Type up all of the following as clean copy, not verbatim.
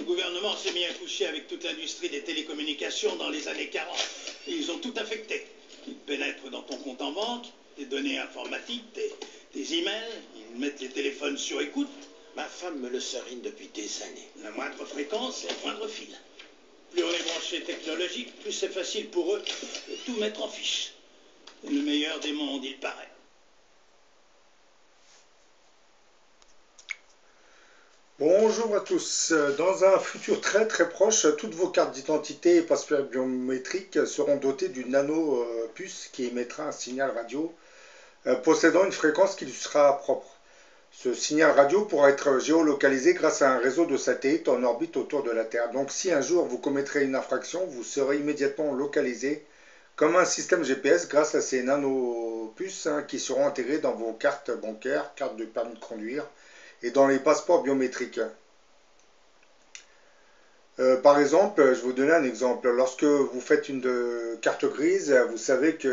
gouvernement s'est mis à coucher avec toute l'industrie des télécommunications dans les années 40. Et ils ont tout affecté. Ils pénètrent dans ton compte en banque, tes données informatiques, tes emails, ils mettent les téléphones sur écoute. Ma femme me le serine depuis des années. La moindre fréquence, c'est le moindre fil. Plus on est branché technologique, plus c'est facile pour eux de tout mettre en fiche. C'est le meilleur des mondes, il paraît. Bonjour à tous. Dans un futur très proche, toutes vos cartes d'identité et passeports biométriques seront dotées d'une nano-puce qui émettra un signal radio possédant une fréquence qui lui sera propre. Ce signal radio pourra être géolocalisé grâce à un réseau de satellites en orbite autour de la Terre. Donc si un jour vous commettrez une infraction, vous serez immédiatement localisé comme un système GPS grâce à ces nano-puces qui seront intégrées dans vos cartes bancaires, cartes de permis de conduire, et dans les passeports biométriques. Par exemple, je vais vous donner un exemple. Lorsque vous faites une carte grise, vous savez que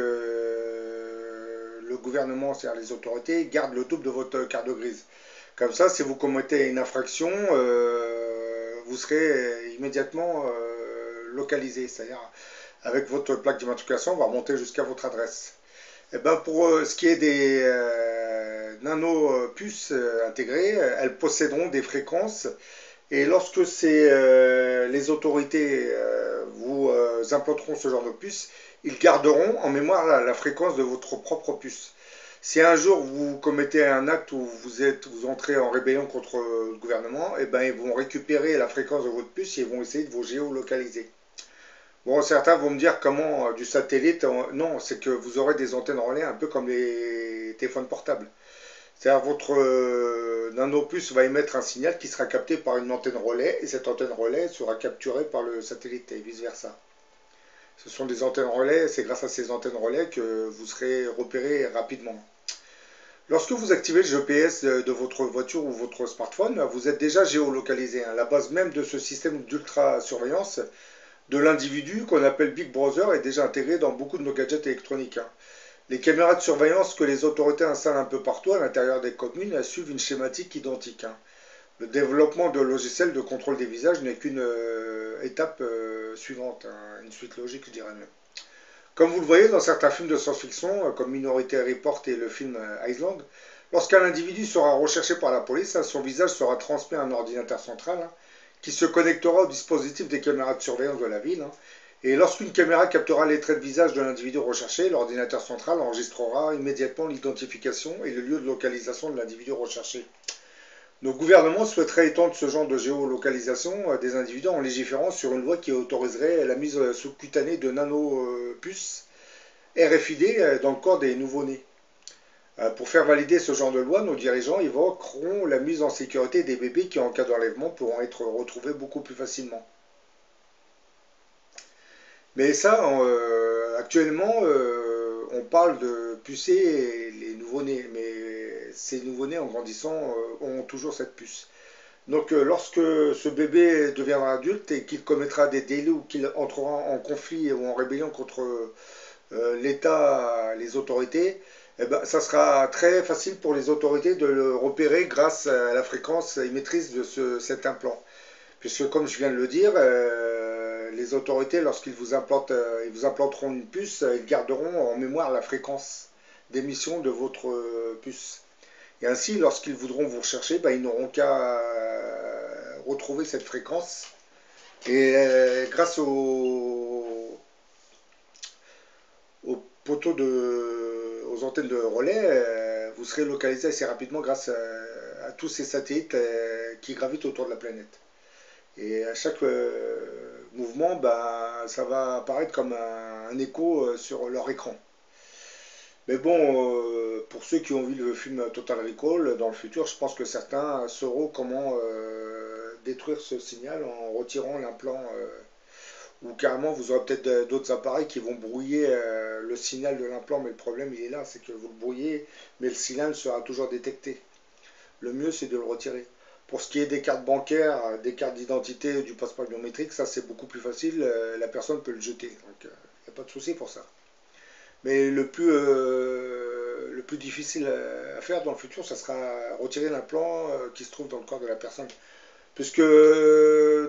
le gouvernement, c'est-à-dire les autorités, gardent le double de votre carte grise. Comme ça, si vous commettez une infraction, vous serez immédiatement localisé. C'est-à-dire, avec votre plaque d'immatriculation, on va remonter jusqu'à votre adresse. Et ben pour ce qui est des nano-puces intégrées, elles posséderont des fréquences et lorsque les autorités vous implanteront ce genre de puce, ils garderont en mémoire la fréquence de votre propre puce. Si un jour vous commettez un acte où vous entrez en rébellion contre le gouvernement, et ben ils vont récupérer la fréquence de votre puce et ils vont essayer de vous géolocaliser. Bon, certains vont me dire comment du satellite, non, c'est que vous aurez des antennes relais un peu comme les téléphones portables. C'est-à-dire votre nanopuce va émettre un signal qui sera capté par une antenne relais et cette antenne relais sera capturée par le satellite et vice-versa. Ce sont des antennes relais, c'est grâce à ces antennes relais que vous serez repéré rapidement. Lorsque vous activez le GPS de votre voiture ou votre smartphone, vous êtes déjà géolocalisé. La base même de ce système d'ultra-surveillance de l'individu qu'on appelle Big Brother est déjà intégré dans beaucoup de nos gadgets électroniques. Les caméras de surveillance que les autorités installent un peu partout à l'intérieur des communes suivent une schématique identique. Le développement de logiciels de contrôle des visages n'est qu'une étape suivante, une suite logique je dirais mieux. Comme vous le voyez dans certains films de science-fiction, comme Minority Report et le film Island, lorsqu'un individu sera recherché par la police, son visage sera transmis à un ordinateur central qui se connectera au dispositif des caméras de surveillance de la ville. Et lorsqu'une caméra captera les traits de visage de l'individu recherché, l'ordinateur central enregistrera immédiatement l'identification et le lieu de localisation de l'individu recherché. Nos gouvernements souhaiteraient étendre ce genre de géolocalisation des individus en légiférant sur une loi qui autoriserait la mise sous-cutanée de nanopuces RFID dans le corps des nouveau-nés. Pour faire valider ce genre de loi, nos dirigeants évoqueront la mise en sécurité des bébés qui, en cas d'enlèvement, pourront être retrouvés beaucoup plus facilement. Mais ça, actuellement, on parle de pucer les nouveau-nés, mais ces nouveau-nés, en grandissant, ont toujours cette puce. Donc, lorsque ce bébé deviendra adulte et qu'il commettra des délits ou qu'il entrera en conflit ou en rébellion contre l'État, les autorités, eh ben, ça sera très facile pour les autorités de le repérer grâce à la fréquence émettrice de cet implant. Puisque, comme je viens de le dire, les autorités, lorsqu'ils vous implanteront une puce, ils garderont en mémoire la fréquence d'émission de votre puce. Et ainsi, lorsqu'ils voudront vous rechercher, ben, ils n'auront qu'à retrouver cette fréquence. Et grâce aux poteaux aux antennes de relais, vous serez localisé assez rapidement grâce à tous ces satellites qui gravitent autour de la planète. Et à chaque mouvement, ben, ça va apparaître comme un écho sur leur écran. Mais bon, pour ceux qui ont vu le film Total Recall, dans le futur, je pense que certains sauront comment détruire ce signal en retirant l'implant. Ou carrément, vous aurez peut-être d'autres appareils qui vont brouiller le signal de l'implant, mais le problème, il est là, c'est que vous le brouillez, mais le signal sera toujours détecté. Le mieux, c'est de le retirer. Pour ce qui est des cartes bancaires, des cartes d'identité, du passeport biométrique, ça c'est beaucoup plus facile, la personne peut le jeter. Donc il n'y a pas de souci pour ça. Mais le plus difficile à faire dans le futur, ça sera retirer l'implant qui se trouve dans le corps de la personne. puisque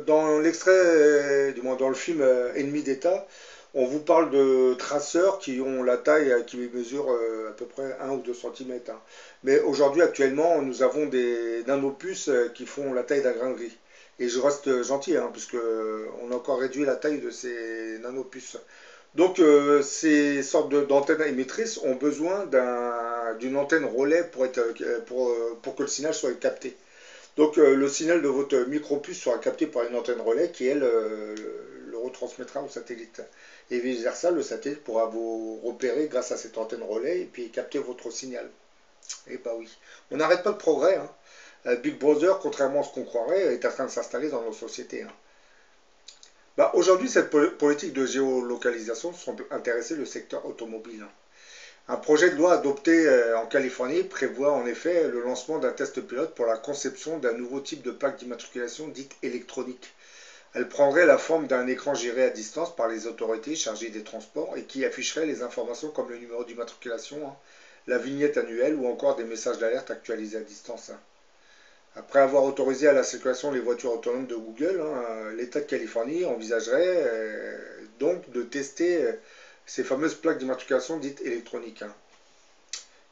dans l'extrait, du moins dans le film Ennemi d'État, on vous parle de traceurs qui ont la taille qui mesure à peu près 1 ou 2 cm. Mais aujourd'hui, actuellement, nous avons des nanopuces qui font la taille d'un grain de riz. Et je reste gentil, hein, puisque on a encore réduit la taille de ces nanopuces. Donc ces sortes d'antennes émettrices ont besoin d'une antenne relais pour que le signal soit capté. Donc le signal de votre micropuce sera capté par une antenne relais qui, elle, le retransmettra au satellite. Et vice versa, le satellite pourra vous repérer grâce à cette antenne relais et puis capter votre signal. Et bah oui, on n'arrête pas le progrès, hein. Big Brother, contrairement à ce qu'on croirait, est en train de s'installer dans nos sociétés, hein. Bah, aujourd'hui, cette politique de géolocalisation semble intéresser le secteur automobile, hein. Un projet de loi adopté en Californie prévoit en effet le lancement d'un test pilote pour la conception d'un nouveau type de plaque d'immatriculation dite électronique. Elle prendrait la forme d'un écran géré à distance par les autorités chargées des transports et qui afficherait les informations comme le numéro d'immatriculation, hein, la vignette annuelle ou encore des messages d'alerte actualisés à distance, hein. Après avoir autorisé à la circulation les voitures autonomes de Google, hein, l'État de Californie envisagerait donc de tester ces fameuses plaques d'immatriculation dites électroniques, hein.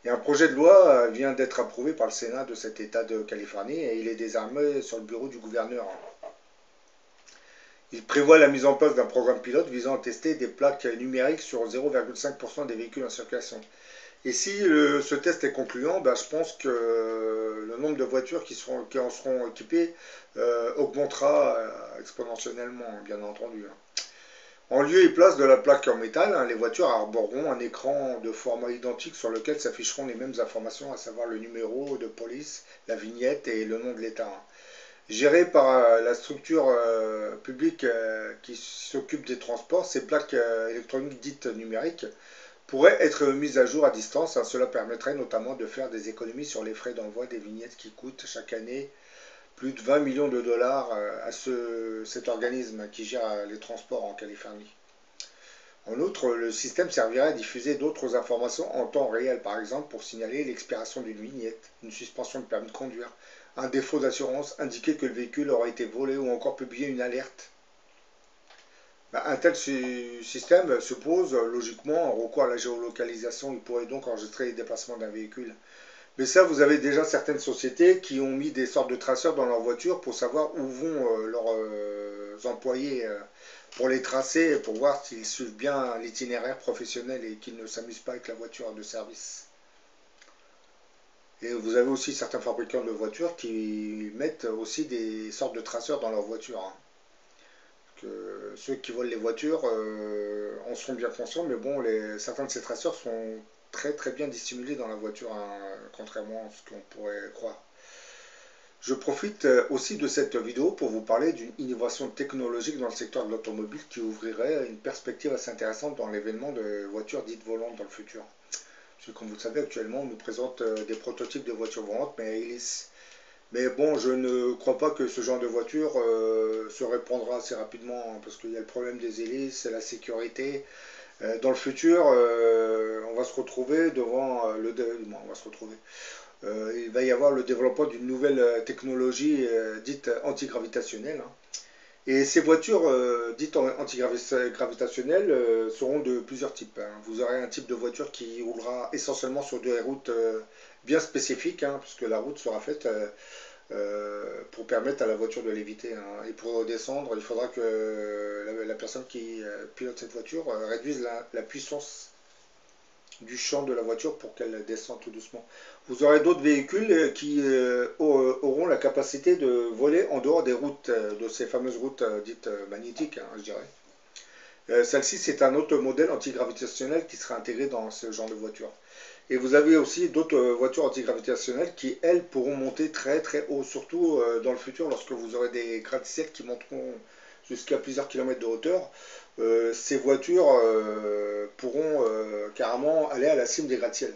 Et un projet de loi vient d'être approuvé par le Sénat de cet État de Californie et il est désormais sur le bureau du gouverneur, hein. Il prévoit la mise en place d'un programme pilote visant à tester des plaques numériques sur 0,5% des véhicules en circulation. Et si ce test est concluant, ben, je pense que le nombre de voitures qui en seront équipées augmentera exponentiellement, bien entendu, hein. En lieu et place de la plaque en métal, hein, les voitures arboreront un écran de format identique sur lequel s'afficheront les mêmes informations, à savoir le numéro de police, la vignette et le nom de l'État, hein. Gérées par la structure publique qui s'occupe des transports, ces plaques électroniques dites numériques pourraient être mises à jour à distance, hein. Cela permettrait notamment de faire des économies sur les frais d'envoi des vignettes qui coûtent chaque année plus de 20 millions de dollars à cet organisme qui gère les transports en Californie. En outre, le système servirait à diffuser d'autres informations en temps réel, par exemple pour signaler l'expiration d'une vignette, une suspension de permis de conduire, un défaut d'assurance, indiquer que le véhicule aura été volé ou encore publier une alerte. Un tel système suppose logiquement un recours à la géolocalisation. Il pourrait donc enregistrer les déplacements d'un véhicule. Mais ça, vous avez déjà certaines sociétés qui ont mis des sortes de traceurs dans leur voiture pour savoir où vont leurs employés pour les tracer, pour voir s'ils suivent bien l'itinéraire professionnel et qu'ils ne s'amusent pas avec la voiture de service. Et vous avez aussi certains fabricants de voitures qui mettent aussi des sortes de traceurs dans leur voiture, hein. Ceux qui volent les voitures en sont bien conscients, mais bon, certains de ces traceurs sont très très bien dissimulés dans la voiture, hein, contrairement à ce qu'on pourrait croire. Je profite aussi de cette vidéo pour vous parler d'une innovation technologique dans le secteur de l'automobile qui ouvrirait une perspective assez intéressante dans l'événement de voitures dites volantes dans le futur. Parce que comme vous le savez, actuellement on nous présente des prototypes de voitures volantes, mais à hélice. Mais bon, je ne crois pas que ce genre de voiture se répandra assez rapidement, hein, parce qu'il y a le problème des hélices, la sécurité. Dans le futur, on va se retrouver devant on va se retrouver. Il va y avoir le développement d'une nouvelle technologie dite antigravitationnelle, hein. Et ces voitures dites antigravitationnelles seront de plusieurs types, hein. Vous aurez un type de voiture qui roulera essentiellement sur des routes bien spécifiques, hein, puisque la route sera faite pour permettre à la voiture de l'éviter, hein. Et pour descendre, il faudra que la personne qui pilote cette voiture réduise la puissance du champ de la voiture pour qu'elle descende tout doucement. Vous aurez d'autres véhicules qui auront la capacité de voler en dehors des routes, de ces fameuses routes dites magnétiques, hein, je dirais. Celle-ci, c'est un autre modèle antigravitationnel qui sera intégré dans ce genre de voiture. Et vous avez aussi d'autres voitures antigravitationnelles qui, elles, pourront monter très très haut, surtout dans le futur, lorsque vous aurez des gratte-ciel qui monteront jusqu'à plusieurs kilomètres de hauteur. Ces voitures pourront carrément aller à la cime des gratte-ciel.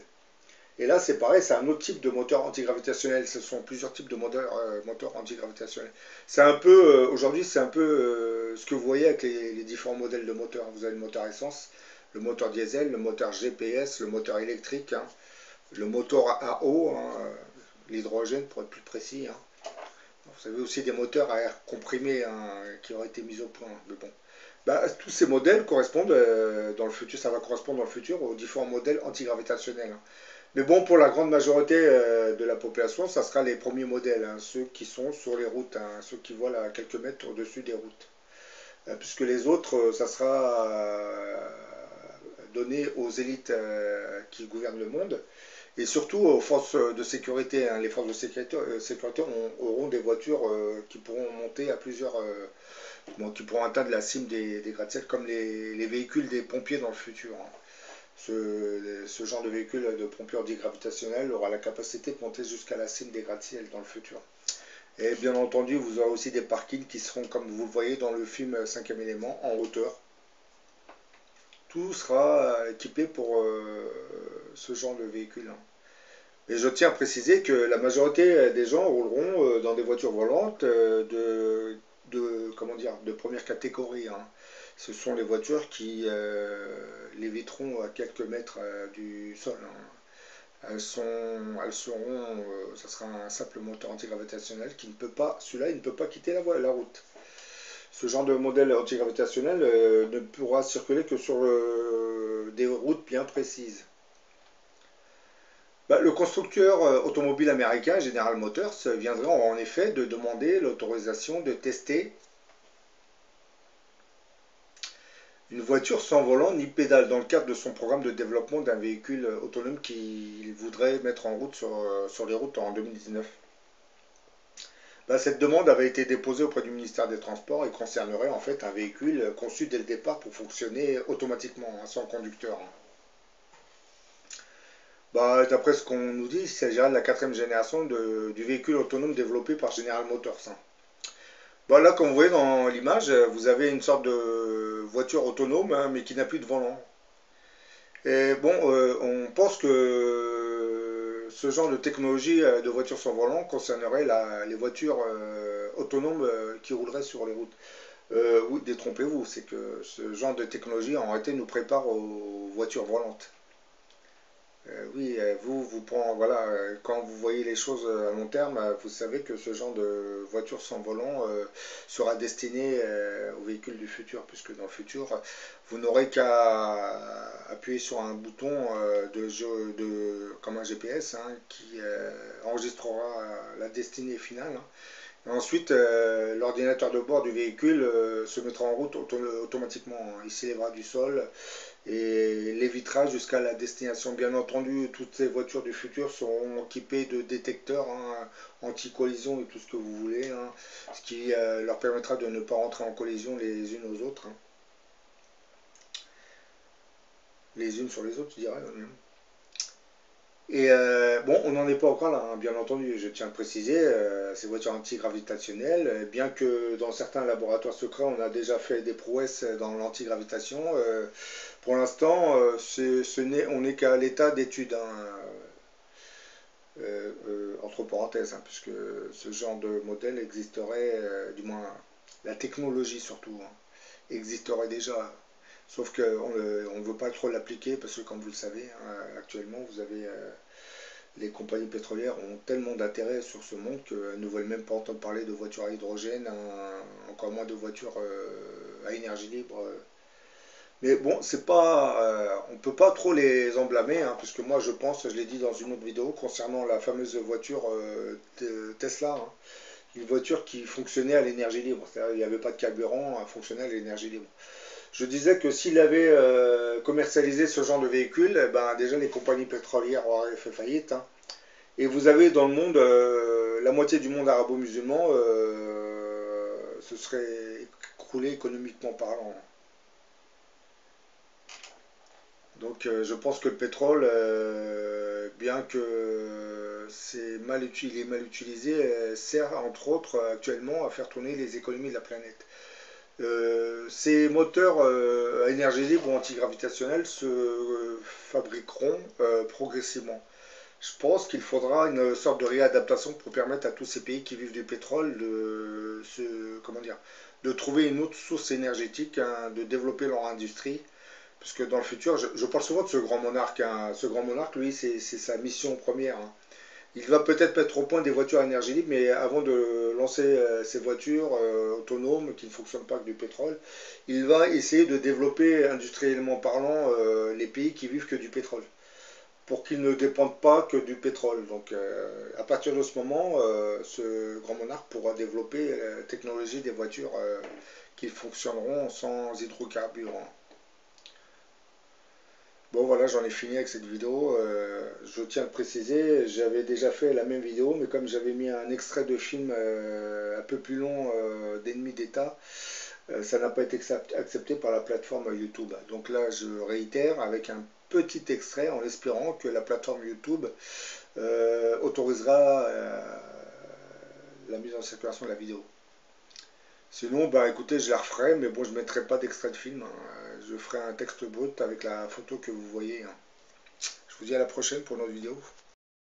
Et là, c'est pareil, c'est un autre type de moteur antigravitationnel. Ce sont plusieurs types de moteurs antigravitationnels. C'est un peu, aujourd'hui, c'est un peu ce que vous voyez avec les différents modèles de moteurs. Vous avez le moteur essence, le moteur diesel, le moteur GPS, le moteur électrique, hein, le moteur à eau, hein, l'hydrogène pour être plus précis, hein. Vous avez aussi des moteurs à air comprimé hein, qui auraient été mis au point. Mais bon. Bah, tous ces modèles correspondent dans le futur, ça va correspondre dans le futur aux différents modèles antigravitationnels. Hein. Mais bon, pour la grande majorité de la population, ça sera les premiers modèles, hein, ceux qui sont sur les routes, hein, ceux qui volent à quelques mètres au-dessus des routes. Puisque les autres, ça sera donné aux élites qui gouvernent le monde. Et surtout aux forces de sécurité. Hein. Les forces de sécurité auront des voitures qui pourront monter à plusieurs, qui pourront atteindre la cime des gratte-ciel, comme les véhicules des pompiers dans le futur. Hein. Ce genre de véhicule de pompiers antigravitationnels aura la capacité de monter jusqu'à la cime des gratte-ciel dans le futur. Et bien entendu, vous aurez aussi des parkings qui seront, comme vous le voyez dans le film 5e élément, en hauteur. Tout sera équipé pour ce genre de véhicule. Hein. Et je tiens à préciser que la majorité des gens rouleront dans des voitures volantes comment dire, de première catégorie. Hein. Ce sont les voitures qui léviteront à quelques mètres du sol. Hein. Elles seront, ça sera un simple moteur antigravitationnel qui ne peut pas, celui-là, il ne peut pas quitter la route. Ce genre de modèle antigravitationnel ne pourra circuler que sur des routes bien précises. Bah, le constructeur automobile américain General Motors viendra en effet de demander l'autorisation de tester une voiture sans volant ni pédale dans le cadre de son programme de développement d'un véhicule autonome qu'il voudrait mettre en route sur les routes en 2019. Bah, cette demande avait été déposée auprès du ministère des Transports et concernerait en fait un véhicule conçu dès le départ pour fonctionner automatiquement, hein, sans conducteur. Hein. Bah, d'après ce qu'on nous dit, il s'agira de la 4e génération du véhicule autonome développé par General Motors. Hein. Bah, là, comme vous voyez dans l'image, vous avez une sorte de voiture autonome, hein, mais qui n'a plus de volant. Et bon, on pense que ce genre de technologie de voiture sans volant concernerait les voitures autonomes qui rouleraient sur les routes. Oui, détrompez-vous, c'est que ce genre de technologie en réalité nous prépare aux voitures volantes. Oui, voilà, quand vous voyez les choses à long terme, vous savez que ce genre de voiture sans volant sera destiné aux véhicules du futur, puisque dans le futur, vous n'aurez qu'à appuyer sur un bouton comme un GPS hein, qui enregistrera la destinée finale. Hein. Et ensuite, l'ordinateur de bord du véhicule se mettra en route automatiquement. Hein. Il s'élèvera du sol et l'évitera jusqu'à la destination. Bien entendu, toutes ces voitures du futur seront équipées de détecteurs hein, anti-collision et tout ce que vous voulez, hein, ce qui leur permettra de ne pas rentrer en collision les unes aux autres. Hein. Les unes sur les autres, je dirais. Et bon, on n'en est pas encore là, hein, bien entendu, je tiens à le préciser, ces voitures antigravitationnelles, bien que dans certains laboratoires secrets, on a déjà fait des prouesses dans l'antigravitation, pour l'instant, on n'est qu'à l'état d'étude, hein, entre parenthèses, hein, puisque ce genre de modèle existerait, du moins la technologie surtout, hein, existerait déjà. Sauf qu'on ne veut pas trop l'appliquer parce que, comme vous le savez, hein, actuellement, vous avez les compagnies pétrolières ont tellement d'intérêt sur ce monde qu'elles ne veulent même pas entendre parler de voitures à hydrogène, encore moins de voitures à énergie libre. Mais bon, c'est pas, on ne peut pas trop les en blâmer, hein, puisque moi je pense, je l'ai dit dans une autre vidéo concernant la fameuse voiture Tesla, hein, une voiture qui fonctionnait à l'énergie libre, c'est-à-dire il n'y avait pas de carburant, elle fonctionnait à l'énergie libre. Je disais que s'il avait commercialisé ce genre de véhicule, eh ben, déjà les compagnies pétrolières auraient fait faillite. Hein. Et vous avez dans le monde, la moitié du monde arabo-musulman se serait écroulé économiquement parlant. Donc je pense que le pétrole, bien que il est mal utilisé, sert entre autres actuellement à faire tourner les économies de la planète. Ces moteurs à énergie libre ou antigravitationnels se fabriqueront progressivement. Je pense qu'il faudra une sorte de réadaptation pour permettre à tous ces pays qui vivent du pétrole de trouver une autre source énergétique, hein, de développer leur industrie. Parce que dans le futur, je parle souvent de ce grand monarque. Hein. Ce grand monarque, lui, c'est sa mission première. Hein. Il va peut-être mettre au point des voitures à énergie libre, mais avant de lancer ces voitures autonomes qui ne fonctionnent pas avec du pétrole, il va essayer de développer industriellement parlant les pays qui vivent que du pétrole, pour qu'ils ne dépendent pas que du pétrole. Donc à partir de ce moment, ce grand monarque pourra développer la technologie des voitures qui fonctionneront sans hydrocarbures. Bon voilà, j'en ai fini avec cette vidéo. Je tiens à le préciser, j'avais déjà fait la même vidéo, mais comme j'avais mis un extrait de film un peu plus long d'Ennemis d'État, ça n'a pas été accepté par la plateforme YouTube. Donc là, je réitère avec un petit extrait en espérant que la plateforme YouTube autorisera la mise en circulation de la vidéo. Sinon, bah écoutez, je la referai, mais bon, je ne mettrai pas d'extrait de film, hein. Je ferai un texte brut avec la photo que vous voyez, hein. Je vous dis à la prochaine pour une autre vidéo.